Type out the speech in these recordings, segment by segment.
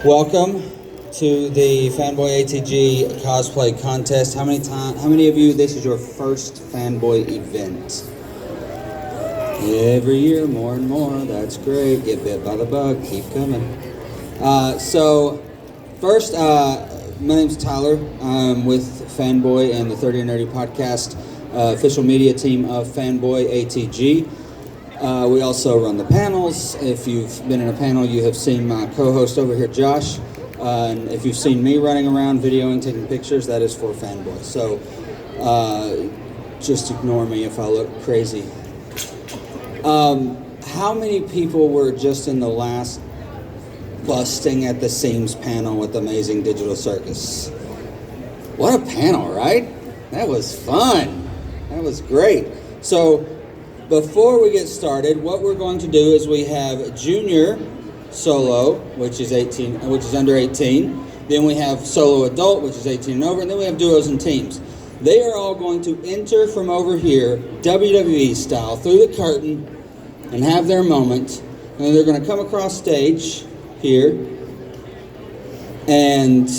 Welcome to the Fanboy ATG cosplay contest. How many of you, this is your first Fanboy event? Every year, more and more. That's great. Get bit by the bug. Keep coming. First, my name's Tyler. I'm with Fanboy and the 30 and Nerdy podcast, official media team of Fanboy ATG. We also run the panels. If you've been in a panel, you have seen my co-host over here, Josh. And if you've seen me running around, videoing, taking pictures, that is for Fanboy. So just ignore me if I look crazy. How many people were just in the last busting at the seams panel with Amazing Digital Circus? What a panel, right? That was fun. That was great. So before we get started, what we're going to do is we have junior solo, which is under 18. Then we have solo adult, which is 18 and over, and then we have duos and teams. They are all going to enter from over here, WWE style, through the curtain and have their moment. And they're going to come across stage here, and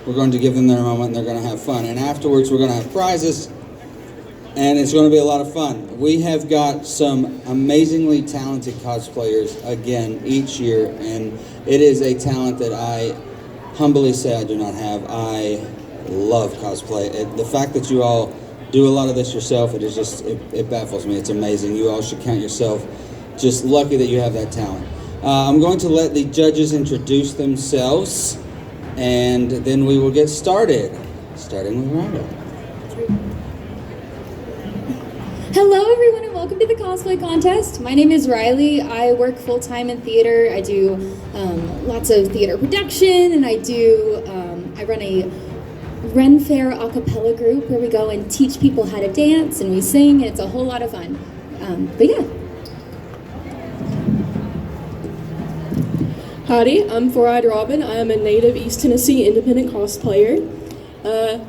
we're going to give them their moment, and they're going to have fun. And afterwards, we're going to have prizes, and it's going to be a lot of fun. We have got some amazingly talented cosplayers, again, each year, and it is a talent that I humbly say I do not have. I love cosplay. The fact that you all do a lot of this yourself, it baffles me. It's amazing. You all should count yourself just lucky that you have that talent. I'm going to let the judges introduce themselves, and then we will get started, starting with Rhonda. Hello everyone and welcome to the cosplay contest. My name is Riley. I work full-time in theater. I do lots of theater production, and I run a Ren Fair a cappella group where we go and teach people how to dance and we sing, and it's a whole lot of fun. But yeah. Howdy, I'm Four-Eyed Robin. I am a native East Tennessee independent cosplayer.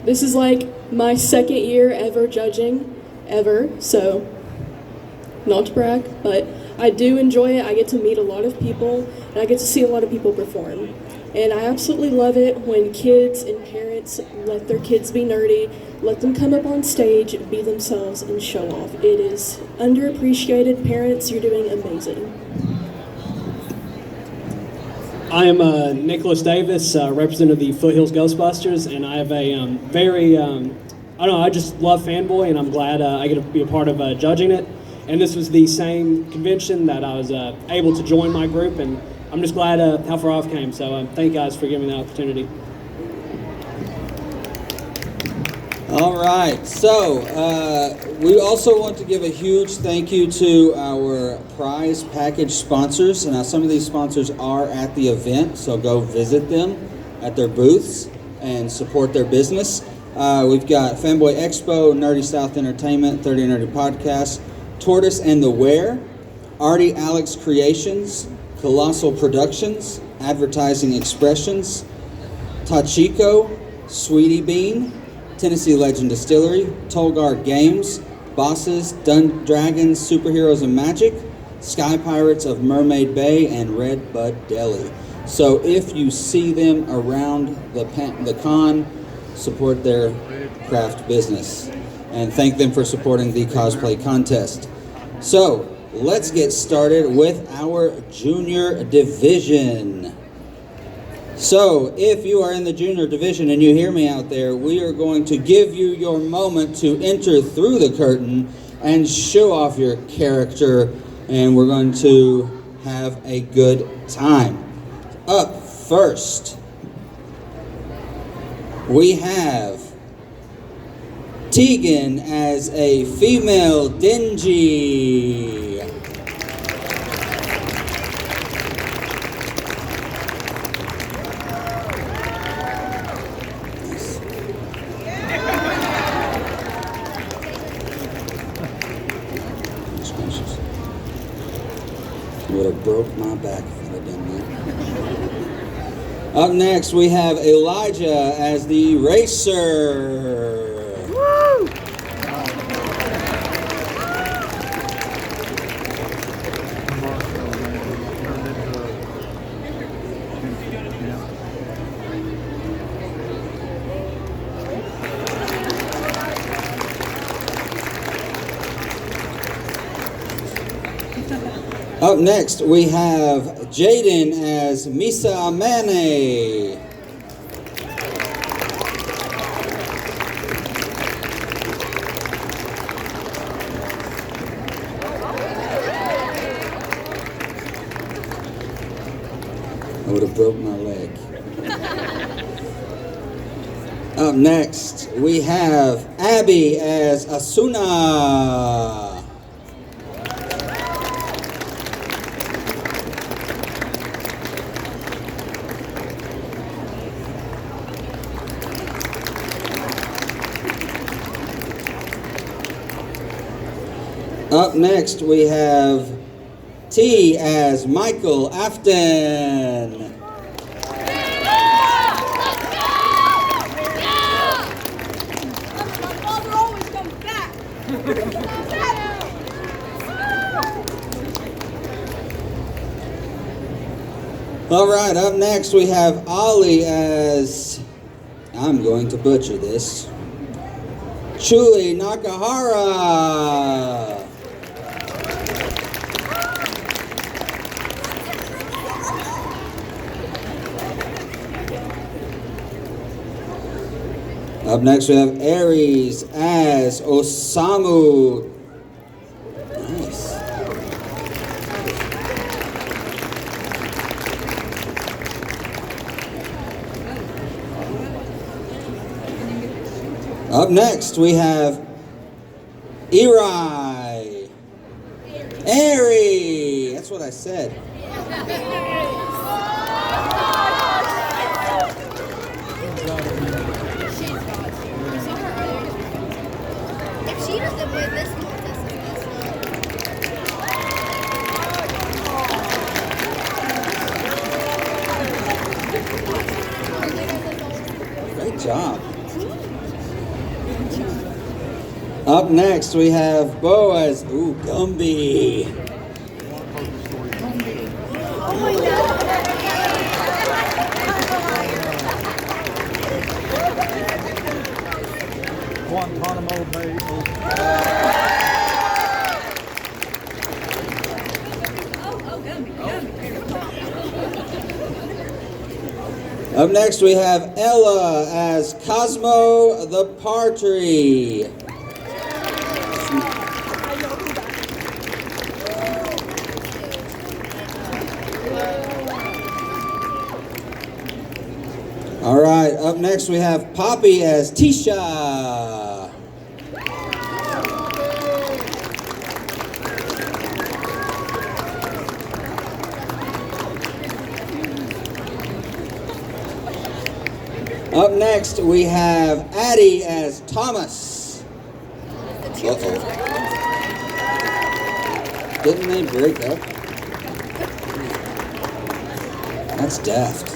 This is like my second year ever judging. So not to brag, but I do enjoy it. I get to meet a lot of people, and I get to see a lot of people perform. And I absolutely love it when kids and parents let their kids be nerdy, let them come up on stage, be themselves, and show off. It is underappreciated. Parents, you're doing amazing. I am Nicholas Davis, representative of the Foothills Ghostbusters, and I have a I just love Fanboy, and I'm glad I get to be a part of judging it. And this was the same convention that I was able to join my group, and I'm just glad how far I've came. So thank you guys for giving me the opportunity. All right, so we also want to give a huge thank you to our prize package sponsors. Now, some of these sponsors are at the event, so go visit them at their booths and support their business. We've got Fanboy Expo, Nerdy South Entertainment, 30 Nerdy Podcast, Tortoise and the Ware, Artie Alex Creations, Colossal Productions, Advertising Expressions, Tachiko, Sweetie Bean, Tennessee Legend Distillery, Tolgard Games, Bosses, Dragons, Superheroes and Magic, Sky Pirates of Mermaid Bay, and Red Bud Deli. So if you see them around the con, support their craft business and thank them for supporting the cosplay contest. So let's get started with our junior division. So if you are in the junior division and you hear me out there, we are going to give you your moment to enter through the curtain and show off your character, and we're going to have a good time. Up first, we have Tegan as a female Dingy. Would have broke my back if I'd have done that. Up next, we have Elijah as the racer. Woo! Up next, we have Jaden as Misa Amane. I would have broke my leg. Up next, we have Abby as Asuna. Up next, we have T as Michael Afton. All right, up next we have Ollie as, I'm going to butcher this, Chuli Nakahara. Up next we have Aries as Osamu. Nice. Up next we have Eri. Airy. That's what I said. If she doesn't win this contest, Great job. Up next we have Boaz. Ooh, Gumby. Guantanamo Bay. Up next we have Ella as Cosmo the Partry. All right, up next we have Poppy as Tisha. Up next we have Addie as Thomas. Uh-oh. Didn't they break up? That's daft.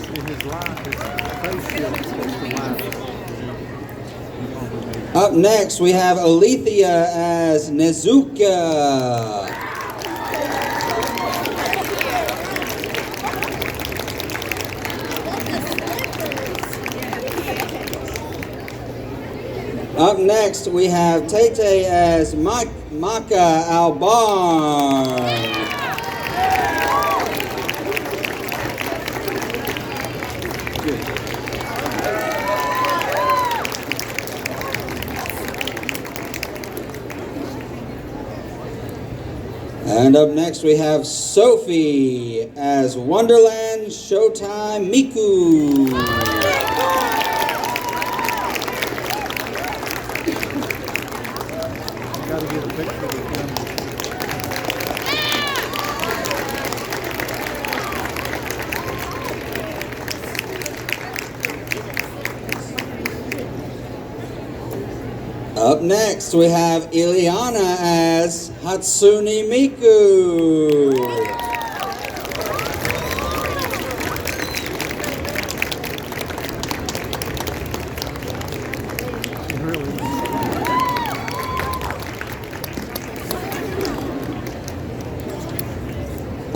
Up next, we have Alethea as Nezuka. Up next, we have Tete as Maka Albarn. And up next we have Sophie as Wonderland Showtime Miku. Got to get a picture with them. Up next we have Ileana as Hatsune Miku.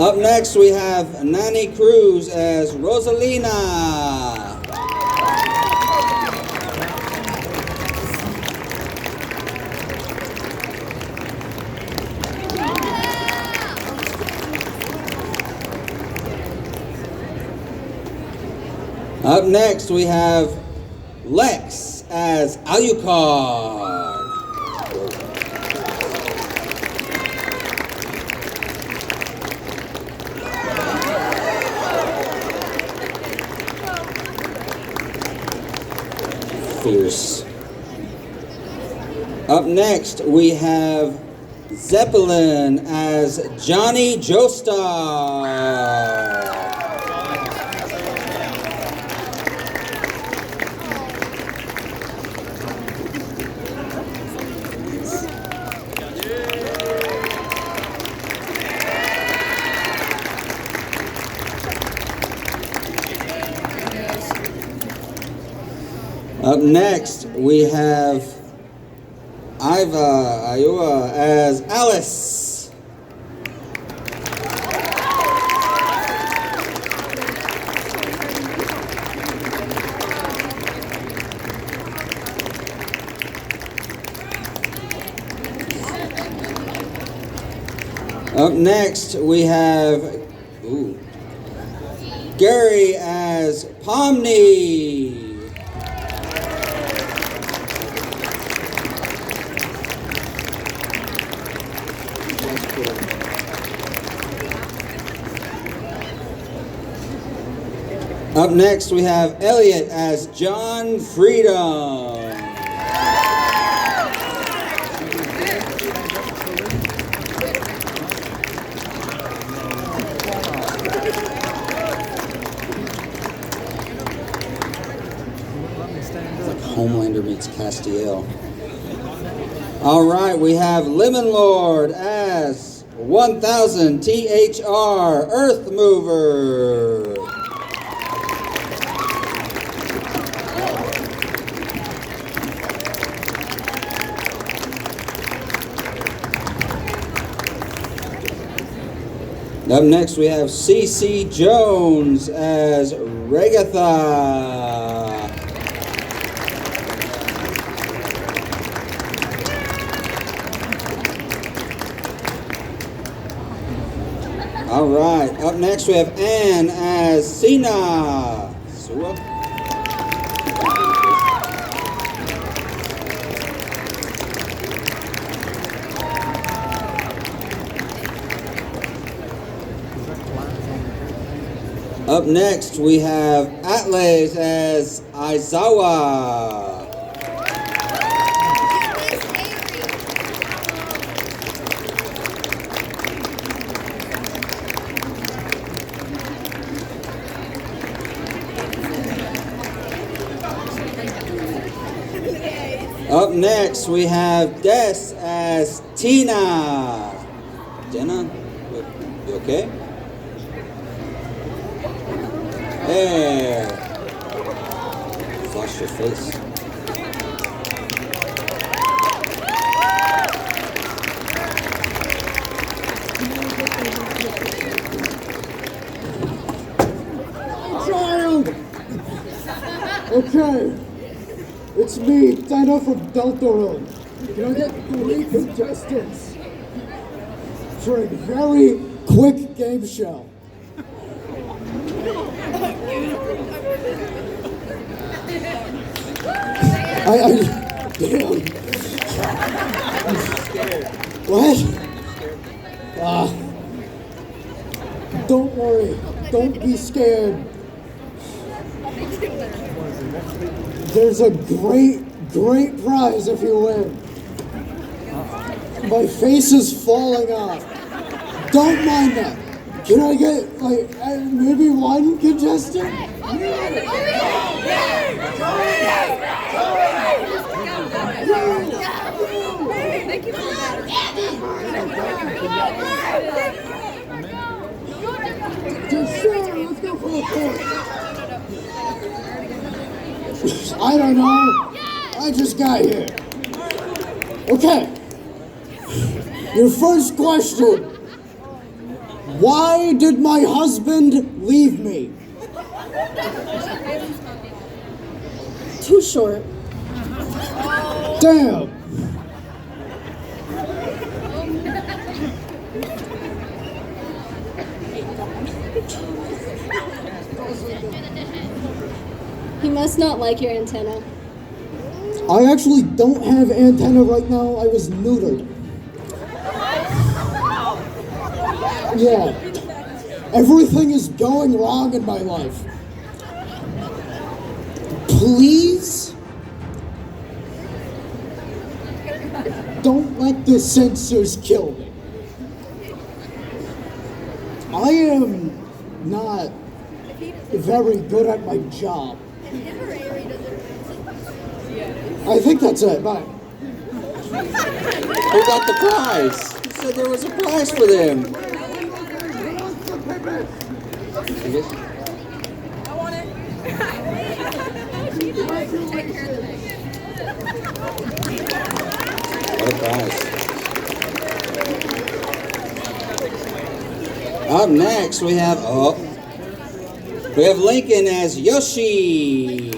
Up next we have Nani Cruz as Rosalina. Up next, we have Lex as Alucard. Fierce. Up next, we have Zeppelin as Johnny Joestar. Up next, we have Iowa as Alice. Up next, we have Gary as Pomni. Up next, we have Elliot as John Freedom. It's like Homelander meets Castiel. All right, we have Lemon Lord as 1000 THR Earth Mover. Up next, we have CC Jones as Regatha. All right. Up next, we have Anne as Sina. Up next, we have Atlas as Aizawa. Up next, we have Des as Tina. Jenna, you okay? There. Flush your face. Child! Okay. It's me, Dino from Deltarune. Can I get 3 contestants for a very quick game show? Damn. What? Don't worry. Don't be scared. There's a great prize if you win. My face is falling off. Don't mind that. Can I get, maybe 1 contestant? Let's go for a point. I don't know. I just got here. Okay. Your first question. Why did my husband leave me? Too short. Damn. He must not like your antenna. I actually don't have antenna right now. I was neutered. Yeah. Everything is going wrong in my life. Please don't let the censors kill me. I am not very good at my job. I think that's it. Bye. Who got the prize? You said there was a prize for them. What a prize. Up next we have Lincoln as Yoshi.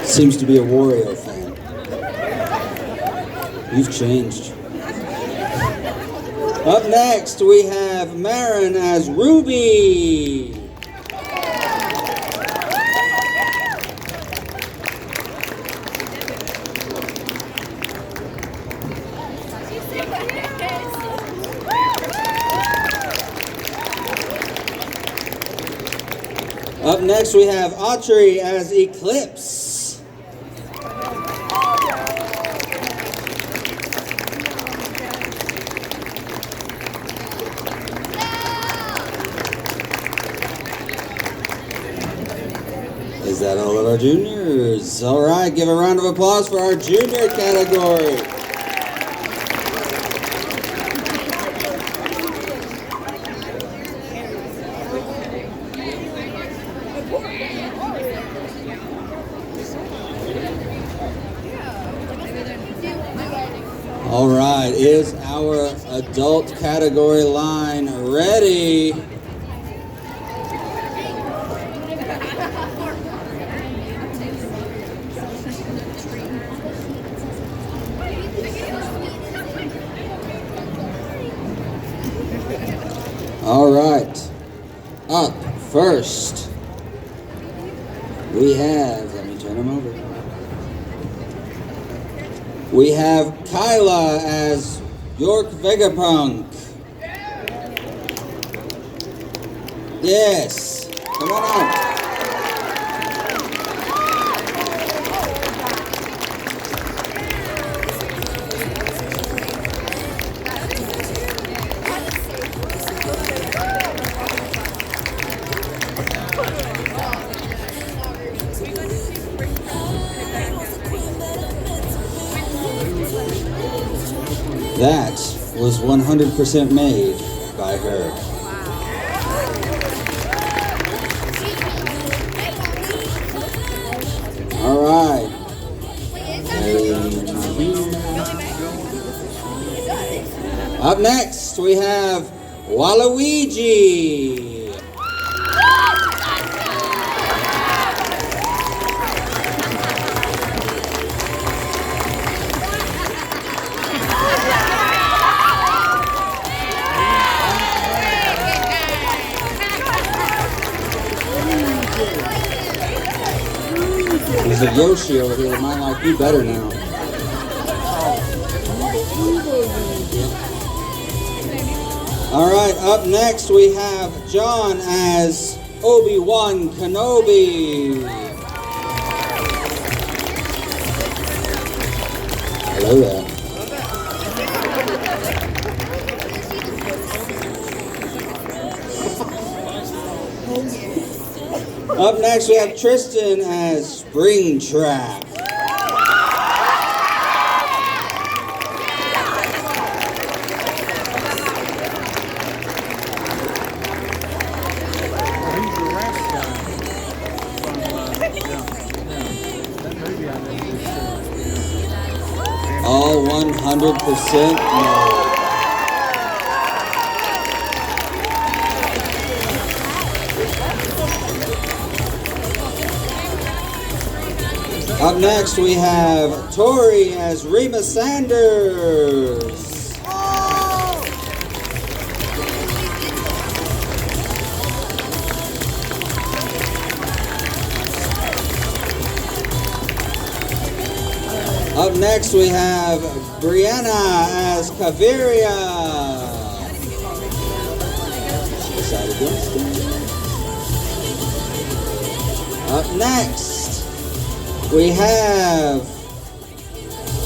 Seems to be a Wario fan. You've changed. Up next, we have Marin as Ruby. Up next, we have Autry as Eclipse. Is that all of our juniors? All right, give a round of applause for our junior category. All right, is our adult category line ready? All right, up first, we have, let me turn them over. We have Kyla as York Vegapunk. Yes, come on out. That was 100% made by her. All right. Up next, we have Waluigi. There's a Yoshi over here that might like you better now. All right, up next we have John as Obi-Wan Kenobi. Hello there. Up next, we have Tristan as Springtrap. He's the rap guy from, that movie I know. All 100% no. Up next, we have Tori as Reba Sanders. Up next, we have Brianna as Caviria. Up next, we have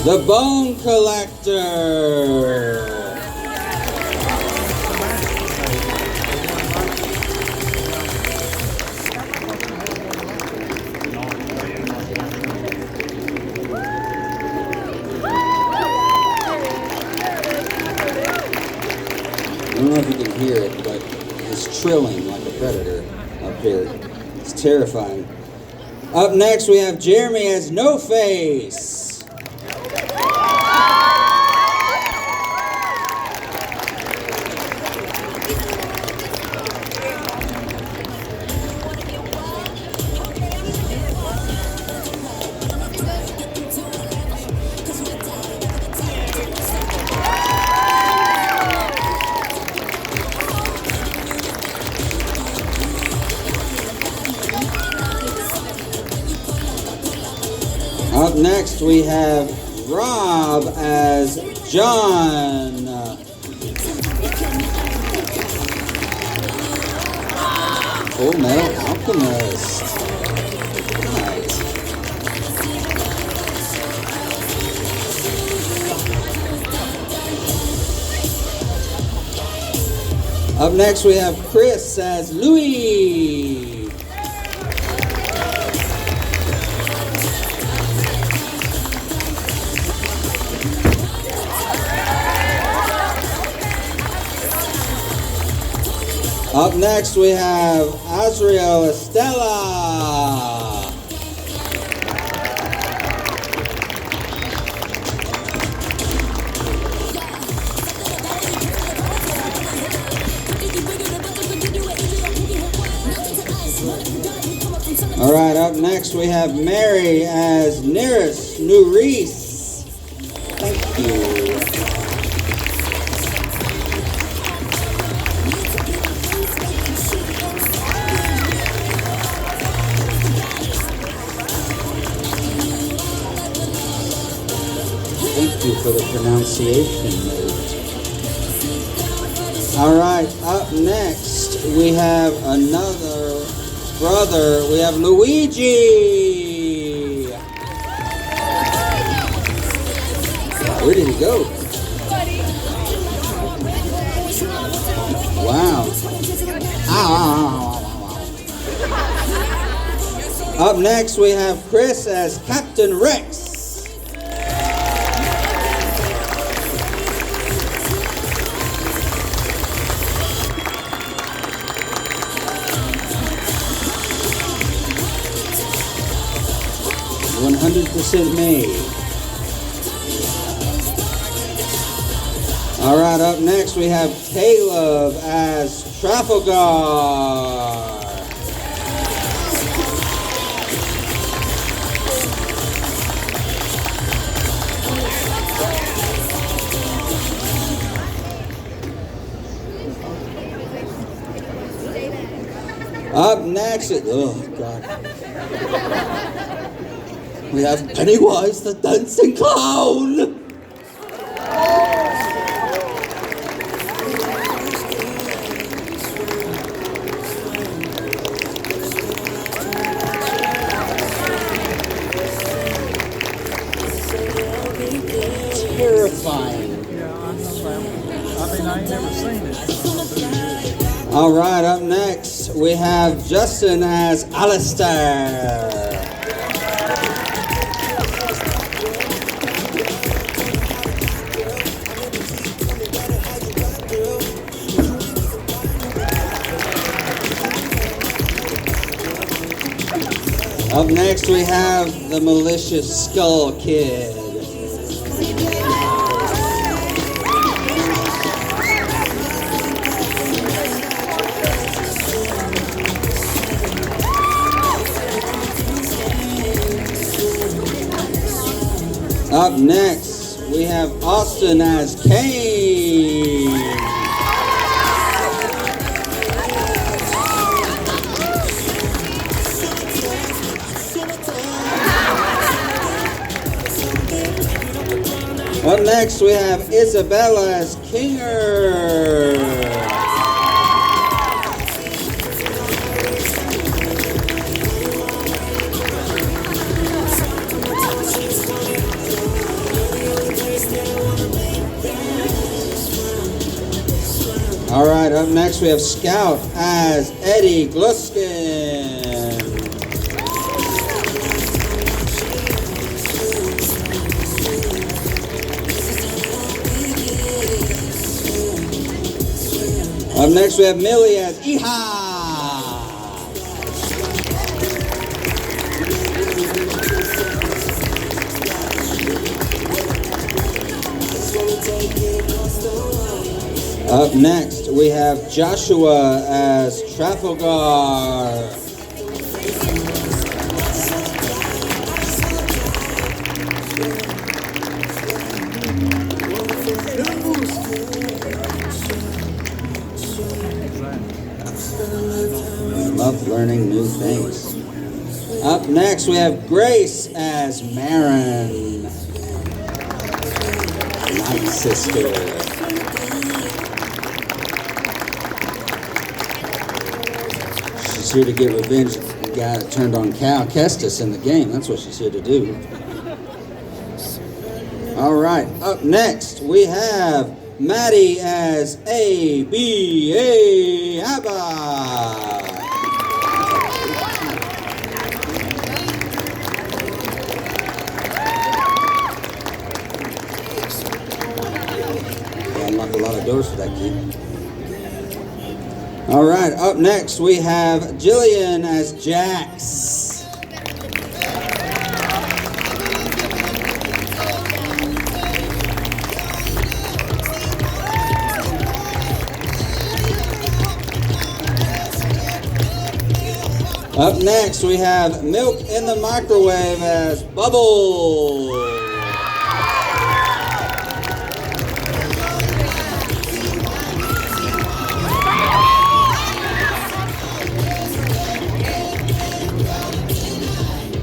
the Bone Collector. I don't know if you can hear it, but it's trilling like a predator up here. It's terrifying. Up next, we have Jeremy as No Face. Up next, we have Rob as John. Full Metal Alchemist. Nice. Up next, we have Chris as Louis. Up next, we have Azriel Estella. All right, up next, we have Mary as Nearest Reese. Thank you. Thank you for the pronunciation note. All right, up next, we have another brother. We have Luigi. Where did he go? Wow. Ow. Up next, we have Chris as Captain Rex. %100% made. All right, up next we have Caleb as Trafalgar. Up next, oh God. We have Pennywise the Dancing Clown! Terrifying. Yeah, I ain't never seen it. All right, up next, we have Justin as Alistair. Up next, we have the malicious Skull Kid. Up next, we have Austin as Kane. Up next, we have Isabella as Kinger. All right, up next we have Scout as Eddie Gluskin. Up next we have Millie as Iha. Up next, we have Joshua as Trafalgar. I love learning new things. Up next, we have Grace as Marin. Night sister. She's here to get revenge on the guy that turned on Cal Kestis in the game. That's what she's here to do. All right, up next we have Maddie as ABA Abba. Unlock a lot of doors for that kid. All right, up next we have Jillian as Jax. Up next we have Milk in the Microwave as Bubble.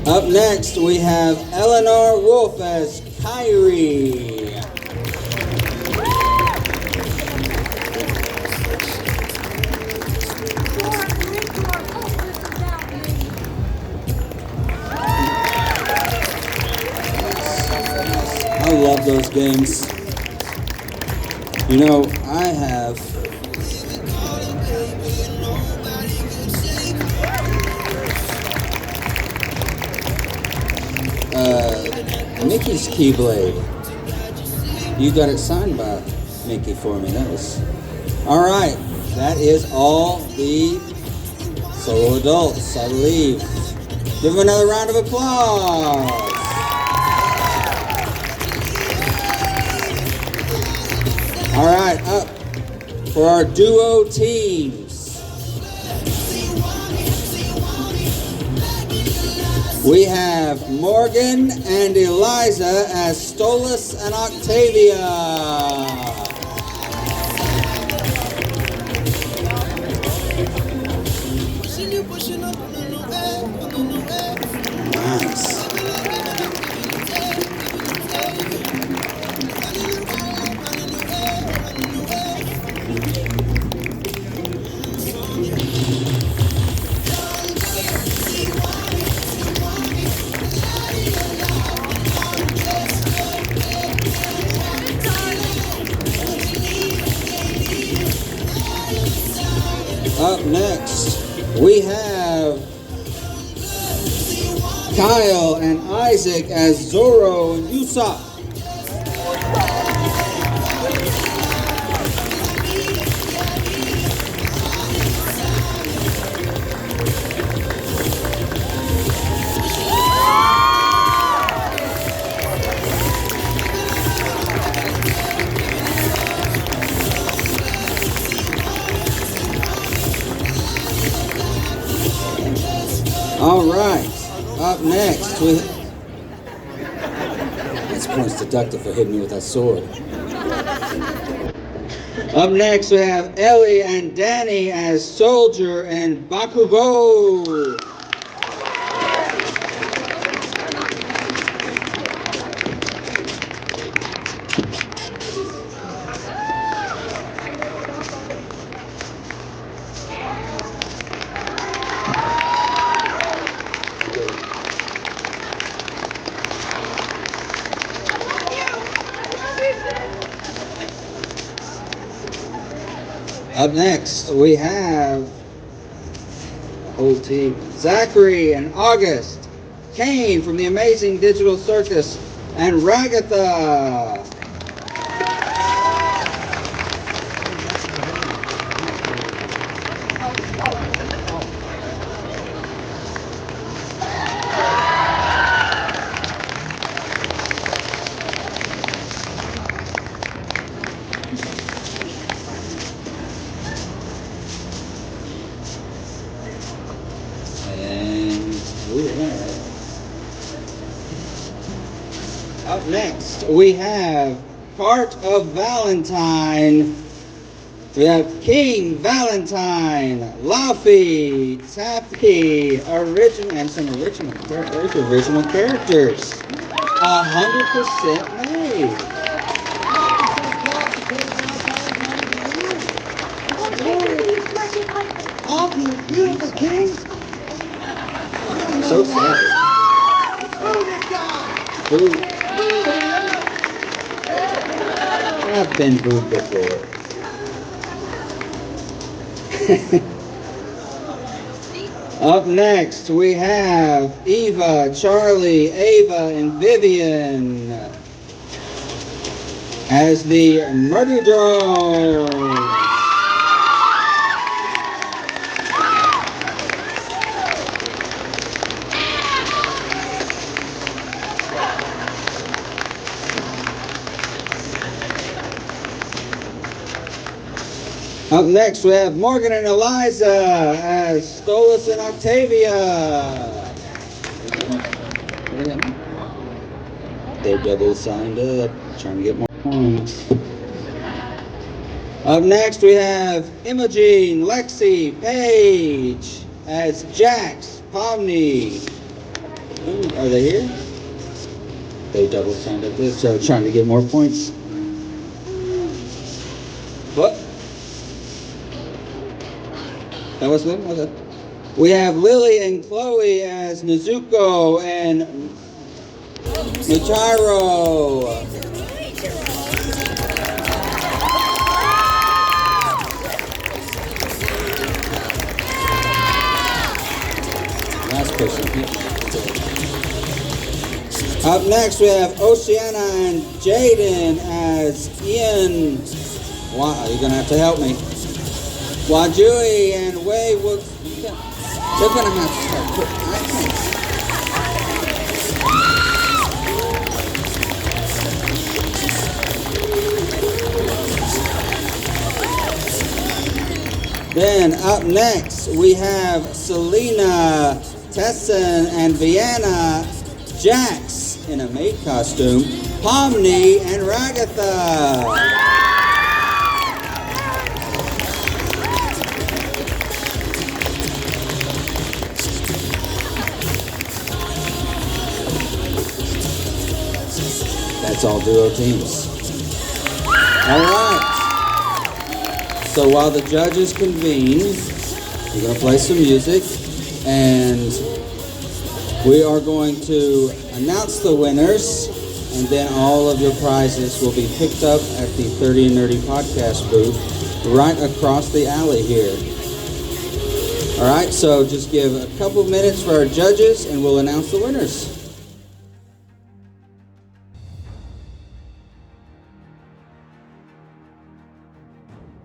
Up next, we have Eleanor Wolf as Kyrie. I love those games. You know, I have Mickey's Keyblade. You got it signed by Mickey for me. That was all right. That is all the solo adults, I believe. Give them another round of applause. All right, up for our duo teams. We have Morgan and Eliza as Stolas and Octavia. Nice. Up next, we have Kyle and Isaac as Zoro and Usopp. All right, up next, it's points deducted for hitting me with that sword. Up next, we have Ellie and Danny as Soldier and Bakugo. Up next, we have whole team Zachary and August, Kane from the Amazing Digital Circus, and Ragatha. Up next, we have Part of Valentine. We have King Valentine, Luffy, Tappy, and some original characters. 100% made. Beautiful King. So sad. Boo. I've been booed before. Up next, we have Eva, Charlie, Ava, and Vivian as the Murder Drone. Up next, we have Morgan and Eliza as Stolas and Octavia. They double signed up, trying to get more points. Up next, we have Imogene, Lexi, Paige as Jax, Pomni. Ooh, are they here? They double signed up this, so trying to get more points. What? That was them? Okay. We have Lily and Chloe as Nezuko and Michiro. Last person. Up next, we have Oceana and Jaden as Ian. Wow, you're going to have to help me. Wajui and Wei will. They're gonna have to start putting Then up next we have Selena, Tesson, and Vienna, Jax in a maid costume, Pomni, and Ragatha. That's all duo teams. All right. So while the judges convene, we're going to play some music, and we are going to announce the winners, and then all of your prizes will be picked up at the 30 and Nerdy podcast booth right across the alley here. All right, so just give a couple minutes for our judges, and we'll announce the winners.